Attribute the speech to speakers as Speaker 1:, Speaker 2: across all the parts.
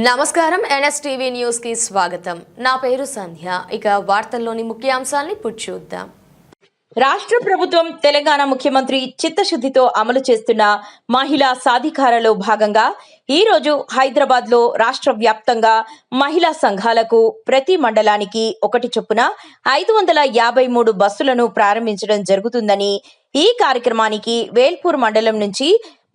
Speaker 1: నమస్కారం NSTV news కి స్వాగతం. నా పేరు సంధ్య. ఇక వార్తల్లోని ముఖ్యాంశాలను ఇప్పుడు చూద్దాం.
Speaker 2: రాష్ట్ర ప్రభుత్వం తెలంగాణ ముఖ్యమంత్రి చిత్తశుద్ధితో అమలు చేస్తున్న మహిళా సాధికారలో భాగంగా ఈ రోజు హైదరాబాద్ లో రాష్ట్ర వ్యాప్తంగా మహిళా సంఘాలకు ప్రతి మండలానికి ఒకటి చొప్పున 553 బస్సులను ప్రారంభించడం జరుగుతుందని, ఈ కార్యక్రమానికి వేల్పూర్ మండలం నుంచి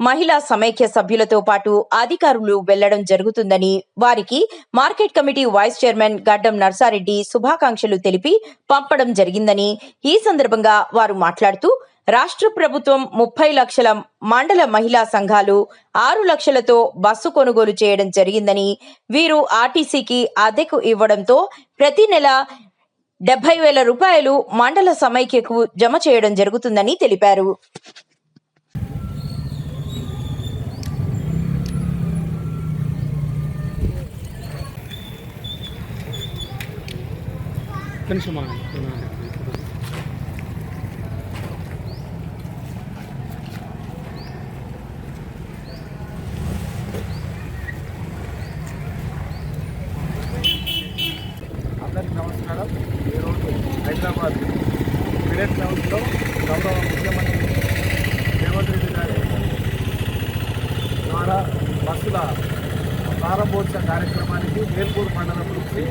Speaker 2: మహిళా సమైక్య సభ్యులతో పాటు అధికారులు వెళ్లడం జరుగుతుందని, వారికి మార్కెట్ కమిటీ వైస్ చైర్మన్ గడ్డం నర్సారెడ్డి శుభాకాంక్షలు తెలిపి పంపడం జరిగిందని, ఈ సందర్భంగా వారు మాట్లాడుతూ రాష్ట్ర ప్రభుత్వం 30 లక్షల మండల మహిళా సంఘాలు 6 లక్షలతో బస్సు కొనుగోలు చేయడం జరిగిందని, వీరు ఆర్టీసీకి అద్దెకు ఇవ్వడంతో ప్రతి నెల 70,000 రూపాయలు మండల సమైక్యకు జమ చేయడం జరుగుతుందని తెలిపారు.
Speaker 3: అందరికీ నమస్కారం. ఈరోజు హైదరాబాద్ విలేజ్ హౌస్లో గౌరవ ముఖ్యమంత్రి రేవంత్ రెడ్డి గారి ద్వారా బస్సుల ప్రారంభోత్సవ కార్యక్రమానికి వేల్పూర్ మండలం నుంచి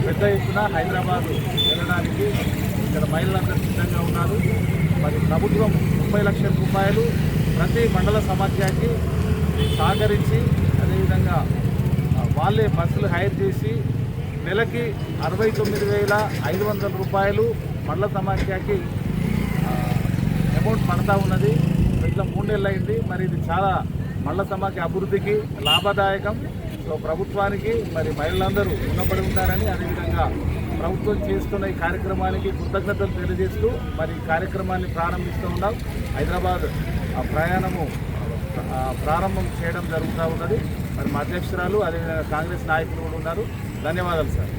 Speaker 3: పెద్ద ఎత్తున హైదరాబాద్ వెళ్ళడానికి ఇక్కడ మహిళలందరూ సిద్ధంగా ఉన్నారు. మరి ప్రభుత్వం 30 లక్షల రూపాయలు ప్రతి మండల సమాఖ్యకి సహకరించి, అదేవిధంగా వాళ్ళే బస్సులు హైర్ చేసి నెలకి 69,500 రూపాయలు మండల సమాఖ్యకి అమౌంట్ పడతా ఉన్నది. ఇట్లా 3 నెలలు అయింది. మరి ఇది చాలా మండల సమాఖ్య అభివృద్ధికి లాభదాయకం. సో ప్రభుత్వానికి మరి మహిళలందరూ రుణపడి ఉంటారని, అదేవిధంగా ప్రభుత్వం చేస్తున్న ఈ కార్యక్రమానికి కృతజ్ఞతలు తెలియజేస్తూ మరి ఈ కార్యక్రమాన్ని ప్రారంభిస్తూ ఉన్నాం. హైదరాబాద్ ప్రారంభం చేయడం జరుగుతూ ఉన్నది. మరి మా అధ్యక్షురాలు, అదేవిధంగా కాంగ్రెస్ నాయకులు కూడా ఉన్నారు. ధన్యవాదాలు సార్.